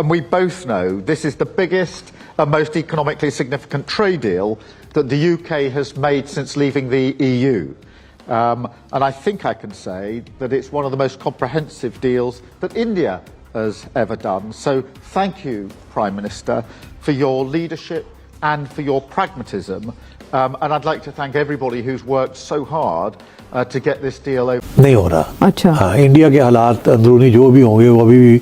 and we both know this is the biggest and most economically significant trade deal that the UK has made since leaving the EU. And I think I can say that it's one of the most comprehensive deals that India has ever done. So thank you, Prime Minister, for your leadership and for your pragmatism. And I'd like to thank everybody who's worked so hard to get this deal over. नहीं हो रहा। अच्छा। हाँ, India के हालात अंदरूनी जो भी होंगे वो अभी भी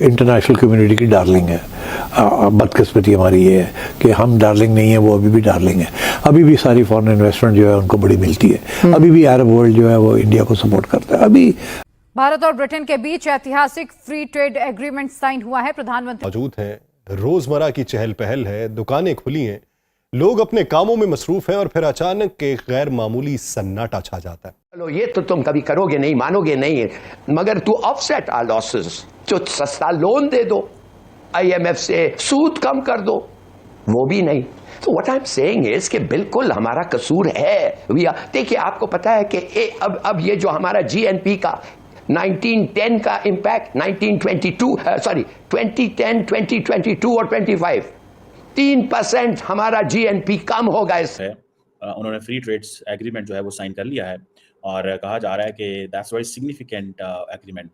इंटरनेशनल कम्युनिटी की डार्लिंग है। बदकिस्मती हमारी ये है कि हम डार्लिंग नहीं है, वो अभी भी डार्लिंग है। अभी भी सारी फॉरेन इन्वेस्टमेंट जो है उनको बड़ी मिलती है। अभी भी अरब वर्ल्ड जो है वो इंडिया को सपोर्ट करता है। अभी भारत और ब्रिटेन के बीच ऐतिहासिक फ्री ट्रेड एग्रीमेंट साइन हुआ है। प्रधानमंत्री मौजूद हैं, रोजमर्रा की चहल पहल है, दुकानें खुली हैं, लोग अपने कामों में मसरूफ हैं और फिर अचानक एक गैर मामूली सन्नाटा छा जाता है। चलो ये तो तुम कभी करोगे नहीं, मानोगे नहीं, मगर तू ऑफसेट आर लॉसेस, जो सस्ता लोन दे दो, IMF से सूद कम कर दो, वो भी नहीं। तो what I am saying is कि बिल्कुल हमारा कसूर है। देखिए आपको पता है कि अब ये जो हमारा GNP का 1910 का इम्पैक्ट 2010, 2022 और 25 3% हमारा GNP कम होगा इससे। उन्होंने फ्री ट्रेड्स एग्रीमेंट जो है वो साइन कर लिया है और कहा जा रहा है कि दैट्स वेरी सिग्निफिकेंट एग्रीमेंट।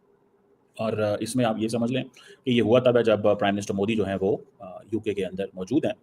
और इसमें आप ये समझ लें कि ये हुआ तब है जब प्राइम मिनिस्टर मोदी जो हैं वो UK के अंदर मौजूद हैं।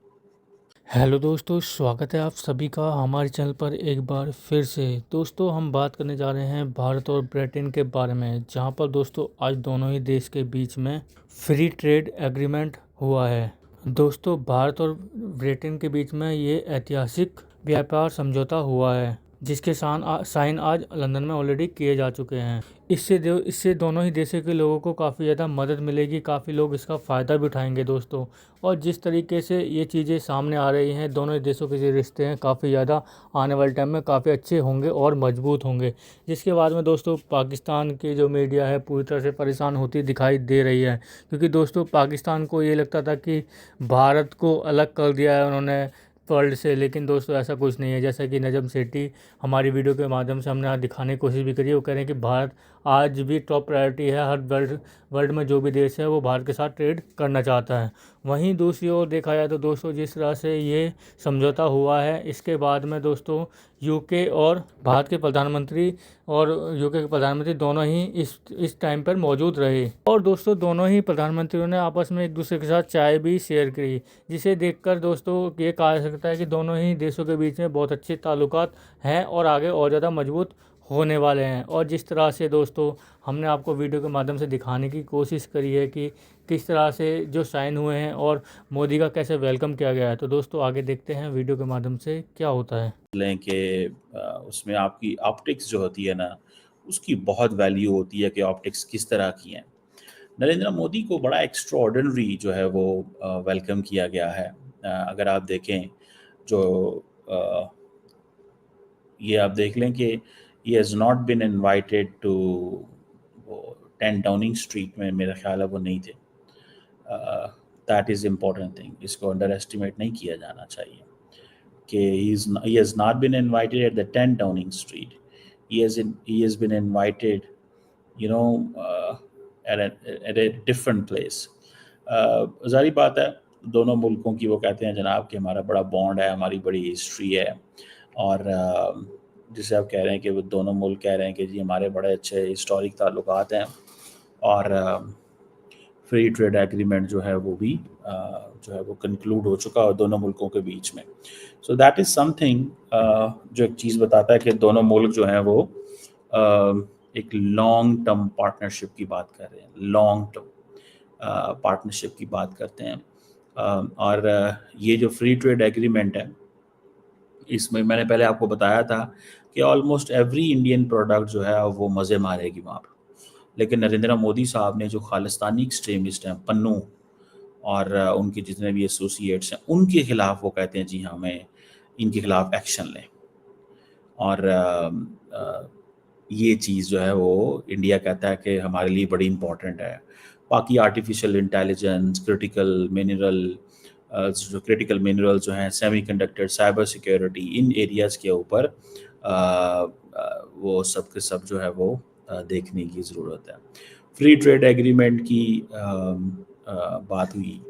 हेलो दोस्तों, स्वागत है आप सभी का हमारे चैनल पर एक बार फिर से। दोस्तों हम बात करने जा रहे हैं भारत और ब्रिटेन के बारे में, जहां पर दोस्तों आज दोनों ही देश के बीच में फ्री ट्रेड एग्रीमेंट हुआ है। दोस्तों भारत और ब्रिटेन के बीच में ये ऐतिहासिक व्यापार समझौता हुआ है, जिसके साइन आज लंदन में ऑलरेडी किए जा चुके हैं। इससे दोनों ही देशों के लोगों को काफ़ी ज़्यादा मदद मिलेगी, काफ़ी लोग इसका फ़ायदा भी उठाएंगे दोस्तों। और जिस तरीके से ये चीज़ें सामने आ रही हैं, दोनों ही देशों के जो रिश्ते हैं काफ़ी ज़्यादा आने वाले टाइम में काफ़ी अच्छे होंगे और मजबूत होंगे। जिसके बाद में दोस्तों पाकिस्तान की जो मीडिया है पूरी तरह से परेशान होती दिखाई दे रही है, क्योंकि दोस्तों पाकिस्तान को ये लगता था कि भारत को अलग कर दिया है उन्होंने वर्ल्ड से, लेकिन दोस्तों ऐसा कुछ नहीं है। जैसा कि नजम सेठी हमारी वीडियो के माध्यम से हमने आज दिखाने की कोशिश भी करी है, वो कह रहे हैं कि भारत आज भी टॉप प्रायोरिटी है, हर वर्ल्ड में जो भी देश है वो भारत के साथ ट्रेड करना चाहता है। वहीं दूसरी ओर देखा जाए तो दोस्तों जिस तरह से ये समझौता हुआ है, इसके बाद में दोस्तों UK और भारत के प्रधानमंत्री और UK के प्रधानमंत्री दोनों ही इस टाइम पर मौजूद रहे। और दोस्तों दोनों ही प्रधानमंत्रियों ने आपस में एक दूसरे के साथ चाय भी शेयर की, जिसे देखकर दोस्तों ये कहा जा सकता है कि दोनों ही देशों के बीच में बहुत अच्छे ताल्लुकात हैं और आगे और ज़्यादा मजबूत होने वाले हैं। और जिस तरह से दोस्तों हमने आपको वीडियो के माध्यम से दिखाने की कोशिश करी है कि किस तरह से जो साइन हुए हैं और मोदी का कैसे वेलकम किया गया है, तो दोस्तों आगे देखते हैं वीडियो के माध्यम से क्या होता है। लें कि उसमें आपकी ऑप्टिक्स जो होती है ना, उसकी बहुत वैल्यू होती है कि ऑप्टिक्स किस तरह की हैं। नरेंद्र मोदी को बड़ा एक्स्ट्राऑर्डिनरी जो है वो वेलकम किया गया है। अगर आप देखें जो ये आप देख लें कि he has not been invited to 10 Downing street में, मेरा ख्याल है वो नहीं थे। दैट इज़ इम्पॉर्टेंट थिंग, इसको अंडर एस्टिमेट नहीं किया जाना चाहिए कि he has not been invited at the 10 Downing street, he has been invited you know at a different place। ज़ाहिर बात है दोनों मुल्कों की वो कहते हैं जनाब कि हमारा बड़ा बॉन्ड है, हमारी बड़ी हिस्ट्री है, और जिसे आप कह रहे हैं कि वो दोनों मुल्क कह रहे हैं कि जी हमारे बड़े अच्छे हिस्टोरिक ताल्लुकात हैं, और फ्री ट्रेड एग्रीमेंट जो है वो भी जो है वो कंक्लूड हो चुका है दोनों मुल्कों के बीच में। सो दैट इज़ समथिंग जो एक चीज़ बताता है कि दोनों मुल्क जो हैं वो एक लॉन्ग टर्म पार्टनरशिप की बात कर रहे हैं, लॉन्ग टर्म पार्टनरशिप की बात करते हैं। और ये जो फ्री ट्रेड एग्रीमेंट है, इसमें मैंने पहले आपको बताया था कि ऑलमोस्ट एवरी इंडियन प्रोडक्ट जो है वो मज़े मारेगी वहाँ पर, लेकिन नरेंद्र मोदी साहब ने जो खालिस्तानी एक्सट्रीमिस्ट हैं पन्नू और उनके जितने भी एसोसिएट्स हैं, उनके ख़िलाफ़ वो कहते हैं जी हमें इनके ख़िलाफ़ एक्शन लें। और ये चीज़ जो है वो इंडिया कहता है कि हमारे लिए बड़ी इम्पॉर्टेंट है। बाकी आर्टिफिशियल इंटेलिजेंस, क्रिटिकल मिनरल जो हैं, सेमीकंडक्टर, साइबर सिक्योरिटी, इन एरियाज़ के ऊपर वो सब के सब जो है वो देखने की ज़रूरत है। फ्री ट्रेड एग्रीमेंट की बात हुई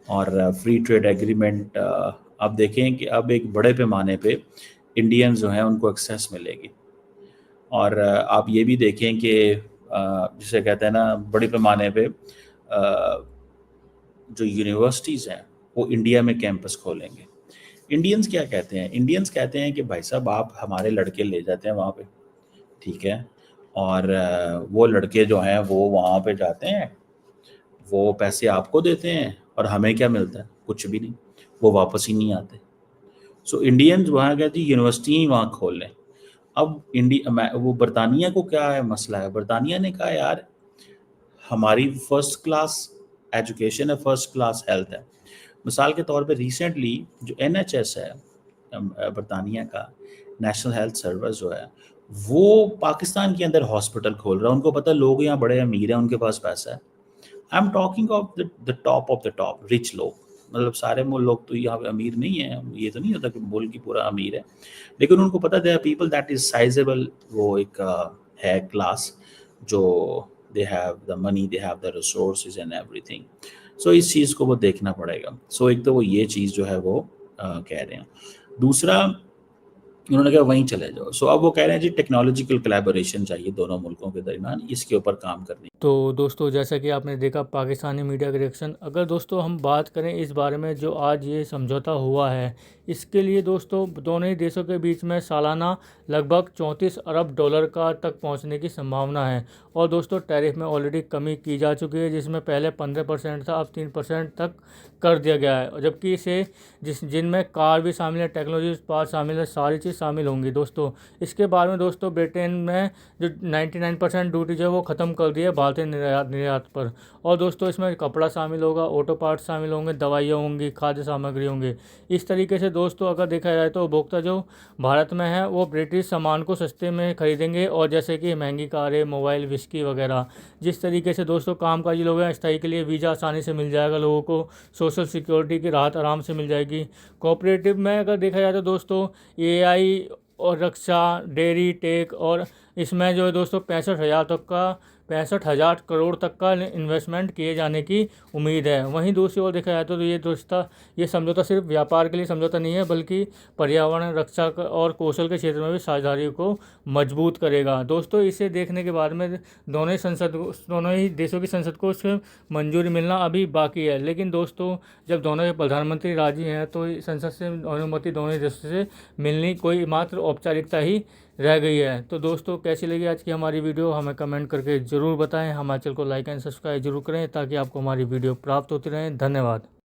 और फ्री ट्रेड एग्रीमेंट अब देखें कि अब एक बड़े पैमाने पे इंडियन जो हैं उनको एक्सेस मिलेगी। और आप ये भी देखें कि जिसे कहते हैं ना बड़े पैमाने पे जो यूनिवर्सिटीज़ हैं वो इंडिया में कैंपस खोलेंगे। इंडियंस क्या कहते हैं? इंडियंस कहते हैं कि भाई साहब आप हमारे लड़के ले जाते हैं वहाँ पे, ठीक है, और वो लड़के जो हैं वो वहाँ पे जाते हैं, वो पैसे आपको देते हैं और हमें क्या मिलता है? कुछ भी नहीं, वो वापस ही नहीं आते। सो इंडियंस वहाँ कहते हैं यूनिवर्सिटी ही वहाँ खोल लें। अब वो बरतानिया को क्या है मसला है? बरतानिया ने कहा यार हमारी फर्स्ट क्लास एजुकेशन है, फर्स्ट क्लास हेल्थ है। मिसाल के तौर पे रिसेंटली जो NHS है बरतानिया का, नेशनल हेल्थ सर्विस जो है, वो पाकिस्तान के अंदर हॉस्पिटल खोल रहा है। उनको पता है लोग यहाँ बड़े अमीर हैं, उनके पास पैसा है। I am talking of the top of the top rich लोग, मतलब सारे लोग तो यहाँ पे अमीर नहीं है, ये तो नहीं होता कि मुल्क की पूरा अमीर है, लेकिन उनको पता है पीपल दैट इज साइजेबल, वो एक है क्लास जो they have the money, they have the resources and everything. So इस चीज़ को वो देखना पड़ेगा। सो एक तो वो ये चीज़ जो है वो कह रहे हैं। दूसरा उन्होंने कहा वहीं चले जाओ। सो अब वो कह रहे हैं जी टेक्नोलॉजिकल कोलैबोरेशन चाहिए दोनों मुल्कों के दरमियान, इसके ऊपर काम करने। तो दोस्तों जैसा कि आपने देखा पाकिस्तानी मीडिया का रिएक्शन। अगर दोस्तों हम बात करें इस बारे में जो आज ये समझौता हुआ है, इसके लिए दोस्तों दोनों ही देशों के बीच में सालाना लगभग 34 अरब डॉलर का तक पहुंचने की संभावना है। और दोस्तों टैरिफ में ऑलरेडी कमी की जा चुकी है, जिसमें पहले 15% था, अब 3% तक कर दिया गया है। जबकि इसे जिनमें कार भी शामिल है, टेक्नोलॉजी उत्पाद शामिल है, सारी चीज़ शामिल होंगी दोस्तों। इसके बाद में दोस्तों ब्रिटेन में जो 99% ड्यूटी जो है वो ख़त्म कर दी है भारतीय निर्यात पर। और दोस्तों इसमें कपड़ा शामिल होगा, ऑटो पार्ट्स शामिल होंगे, दवाइयाँ होंगी, खाद्य सामग्री होंगी। इस तरीके से दोस्तों अगर देखा जाए तो उपभोक्ता जो भारत में है वो ब्रिटिश सामान को सस्ते में खरीदेंगे, और जैसे कि महंगी कारें, मोबाइल, विस्की वगैरह। जिस तरीके से दोस्तों कामकाजी लोग हैं, स्थायी के लिए वीज़ा आसानी से मिल जाएगा लोगों को, सोशल सिक्योरिटी की राहत आराम से मिल जाएगी। कोऑपरेटिव में अगर देखा जाए तो दोस्तों AI और रक्षा, डेयरी, टेक, और इसमें जो है दोस्तों 65,000 करोड़ तक का इन्वेस्टमेंट किए जाने की उम्मीद है। वहीं दूसरी ओर देखा जाए तो ये समझौता सिर्फ व्यापार के लिए समझौता नहीं है, बल्कि पर्यावरण रक्षा और कौशल के क्षेत्र में भी साझेदारी को मजबूत करेगा। दोस्तों इसे देखने के बाद में दोनों ही देशों की संसद को इसमें मंजूरी मिलना अभी बाकी है। लेकिन दोस्तों जब दोनों के प्रधानमंत्री राजी हैं तो संसद से अनुमति दोनों ही देशों से मिलनी कोई मात्र औपचारिकता ही रह गई है। तो दोस्तों कैसी लगी आज की हमारी वीडियो, हमें कमेंट करके ज़रूर बताएं। हमारे चैनल को लाइक एंड सब्सक्राइब जरूर करें ताकि आपको हमारी वीडियो प्राप्त होती रहें। धन्यवाद।